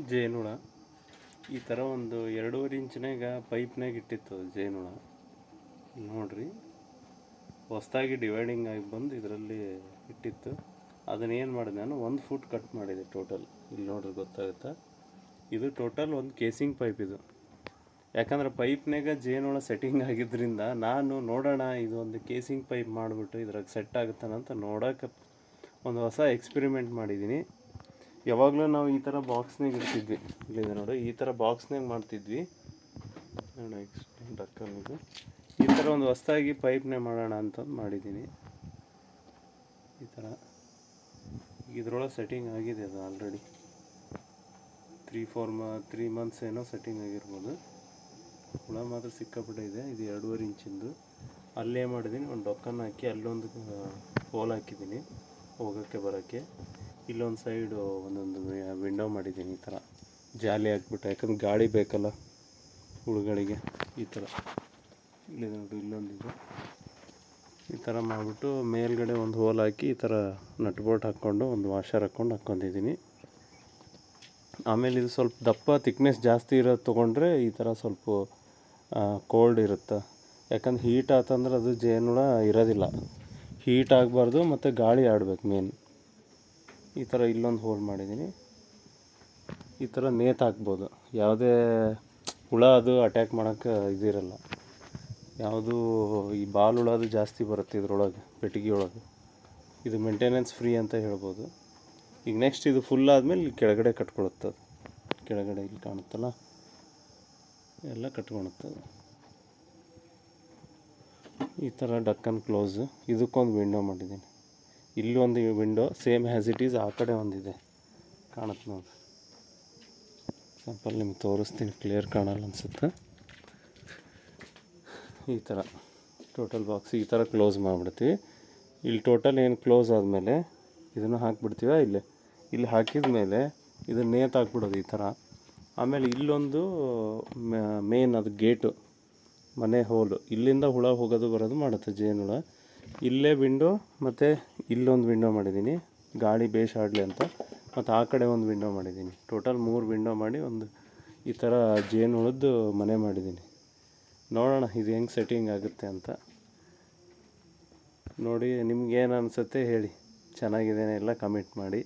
ಜೇನುಳ ಈ ಥರ ಒಂದು 2.5 ಇಂಚಿನಾಗ ಪೈಪ್ನಾಗ ಇಟ್ಟಿತ್ತು ಜೇನುಳ. ನೋಡ್ರಿ, ಹೊಸದಾಗಿ ಡಿವೈಡಿಂಗ್ ಆಗಿ ಬಂದು ಇದರಲ್ಲಿ ಇಟ್ಟಿತ್ತು. ಅದನ್ನೇನು ಮಾಡಿದೆ ನಾನು 1 ಫುಟ್ ಕಟ್ ಮಾಡಿದೆ ಟೋಟಲ್. ಇಲ್ಲಿ ನೋಡ್ರಿ ಗೊತ್ತಾಗುತ್ತಾ, ಇದು ಟೋಟಲ್ ಒಂದು ಕೇಸಿಂಗ್ ಪೈಪ್ ಇದು. ಯಾಕಂದ್ರೆ ಪೈಪ್ನಾಗ ಜೇನುಳ ಸೆಟ್ಟಿಂಗ್ ಆಗಿದ್ದರಿಂದ ನಾನು ನೋಡೋಣ ಇದು ಒಂದು ಕೇಸಿಂಗ್ ಪೈಪ್ ಮಾಡಿಬಿಟ್ಟು ಇದ್ರಾಗ ಸೆಟ್ ಆಗುತ್ತಾನಂತ ನೋಡೋಕೆ ಒಂದು ಹೊಸ ಎಕ್ಸ್ಪೆರಿಮೆಂಟ್ ಮಾಡಿದ್ದೀನಿ. ಯಾವಾಗಲೂ ನಾವು ಈ ಥರ ಬಾಕ್ಸ್ನಾಗ ಇಡ್ತಿದ್ವಿ, ಇಲ್ಲಿದೆ ನೋಡಿ, ಈ ಥರ ಬಾಕ್ಸ್ನಾಗ ಮಾಡ್ತಿದ್ವಿ ನೋಡಿ. ಡಕ್ಕನಿದು ಈ ಥರ ಒಂದು ಹೊಸದಾಗಿ ಪೈಪ್ನೇ ಮಾಡೋಣ ಅಂತ ಮಾಡಿದ್ದೀನಿ. ಈ ಥರ ಇದ್ರೊಳಗೆ ಸೆಟ್ಟಿಂಗ್ ಆಗಿದೆ, ಅದು ಆಲ್ರೆಡಿ 3 ಮಂತ್ಸ್ ಏನೋ ಸೆಟ್ಟಿಂಗ್ ಆಗಿರ್ಬೋದು. ಹುಳ ಮಾತ್ರ ಸಿಕ್ಕಾಪಟ್ಟೆ ಇದೆ. ಇದು 2.5 ಇಂಚಿಂದು. ಅಲ್ಲೇ ಮಾಡಿದ್ದೀನಿ, ಒಂದು ಡೊಕ್ಕನ್ನು ಹಾಕಿ ಅಲ್ಲೊಂದು ಹೋಲ್ ಹಾಕಿದ್ದೀನಿ ಹೋಗೋಕ್ಕೆ ಬರೋಕ್ಕೆ. ಇಲ್ಲೊಂದು ಸೈಡು ಒಂದೊಂದು ವಿಂಡೋ ಮಾಡಿದ್ದೀನಿ ಈ ಥರ ಜಾಲಿ ಹಾಕ್ಬಿಟ್ಟು, ಯಾಕಂದ್ರೆ ಗಾಳಿ ಬೇಕಲ್ಲ ಹುಳುಗಳಿಗೆ. ಈ ಥರ ಇಲ್ಲಿದೆ ನೋಡಿ, ಇಲ್ಲೊಂದಿದೆ. ಈ ಥರ ಮಾಡಿಬಿಟ್ಟು ಮೇಲ್ಗಡೆ ಒಂದು ಹೋಲ್ ಹಾಕಿ ಈ ಥರ ನಟ್ ಬೋಲ್ಟ್ ಹಾಕ್ಕೊಂಡು ಒಂದು ವಾಷರ್ ಹಾಕ್ಕೊಂಡಿದ್ದೀನಿ. ಆಮೇಲೆ ಇದು ಸ್ವಲ್ಪ ದಪ್ಪ ತಿಕ್ನೆಸ್ ಜಾಸ್ತಿ ಇರೋದು ತೊಗೊಂಡ್ರೆ ಈ ಥರ ಸ್ವಲ್ಪ ಕೋಲ್ಡ್ ಇರುತ್ತೆ. ಯಾಕಂದ್ರೆ ಹೀಟ್ ಆತಂದ್ರೆ ಅದು ಜೇನುಳ ಇರೋದಿಲ್ಲ, ಹೀಟ್ ಆಗಬಾರ್ದು ಮತ್ತು ಗಾಳಿ ಆಡಬೇಕು ಮೇನ್. ಈ ಥರ ಇಲ್ಲೊಂದು ಹೋಲ್ ಮಾಡಿದ್ದೀನಿ. ಈ ಥರ ನೇತು ಹಾಕ್ಬೋದು, ಯಾವುದೇ ಹುಳ ಅದು ಅಟ್ಯಾಕ್ ಮಾಡೋಕ್ಕೆ ಇದಿರಲ್ಲ. ಯಾವುದು ಈ ಬಾಲ್ ಹುಳದು ಜಾಸ್ತಿ ಬರುತ್ತೆ ಇದ್ರೊಳಗೆ, ಪೆಟ್ಟಿಗೆ ಒಳಗೆ. ಇದು ಮೇಂಟೆನೆನ್ಸ್ ಫ್ರೀ ಅಂತ ಹೇಳ್ಬೋದು. ಈಗ ನೆಕ್ಸ್ಟ್ ಇದು ಫುಲ್ ಆದಮೇಲೆ ಇಲ್ಲಿ ಕೆಳಗಡೆ ಕಟ್ಕೊಳುತ್ತದೆ. ಕೆಳಗಡೆ ಇಲ್ಲಿ ಕಾಣುತ್ತಲ್ಲ, ಎಲ್ಲ ಕಟ್ಕೊಳುತ್ತದೆ. ಈ ಥರ ಡಕ್ಕನ್ ಕ್ಲೋಸು. ಇದಕ್ಕೊಂದು ವಿಂಡೋ ಮಾಡಿದ್ದೀನಿ. ಇಲ್ಲಿ ಒಂದು window same has it is, ಆ ಕಡೆ ಒಂದಿದೆ, ಕಾಣುತ್ತೆ ನೋಡಿ. ಸಿಂಪಲ್ ನಿಮ್ಗೆ ತೋರಿಸ್ತೀನಿ, ಕ್ಲಿಯರ್ ಕಾಣಲ್ಲ ಅನಿಸುತ್ತೆ. ಈ ಥರ ಟೋಟಲ್ ಬಾಕ್ಸ್ ಈ ಥರ ಕ್ಲೋಸ್ ಮಾಡಿಬಿಡ್ತೀವಿ. ಇಲ್ಲಿ ಟೋಟಲ್ ಏನು ಕ್ಲೋಸ್ ಆದಮೇಲೆ ಇದನ್ನು ಹಾಕಿಬಿಡ್ತೀವ. ಇಲ್ಲಿ ಹಾಕಿದ ಮೇಲೆ ಇದನ್ನು ನೇತು ಹಾಕ್ಬಿಡೋದು ಈ ಥರ. ಆಮೇಲೆ ಇಲ್ಲೊಂದು ಮೇನ್ ಅದು ಗೇಟು, ಮನೆ ಹೋಲು, ಇಲ್ಲಿಂದ ಹುಳ ಹೋಗೋದು ಬರೋದು ಮಾಡುತ್ತೆ ಜೇನುಳ. ಇಲ್ಲೇ ವಿಂಡೋ ಮತ್ತು ಇಲ್ಲೊಂದು ವಿಂಡೋ ಮಾಡಿದ್ದೀನಿ ಗಾಳಿ ಬೇಷ್ ಆಡಲಿ ಅಂತ, ಮತ್ತು ಆ ಕಡೆ ಒಂದು ವಿಂಡೋ ಮಾಡಿದ್ದೀನಿ. ಟೋಟಲ್ 3 ವಿಂಡೋ ಮಾಡಿ ಒಂದು ಈ ಥರ ಜೇನುಳದ್ದು ಮನೆ ಮಾಡಿದ್ದೀನಿ. ನೋಡೋಣ ಇದು ಹೆಂಗೆ ಸೆಟ್ಟಿಂಗ್ ಆಗುತ್ತೆ ಅಂತ. ನೋಡಿ, ನಿಮ್ಗೇನು ಅನಿಸುತ್ತೆ ಹೇಳಿ, ಚೆನ್ನಾಗಿದ್ದೇನೆ ಎಲ್ಲ ಕಮೆಂಟ್ ಮಾಡಿ.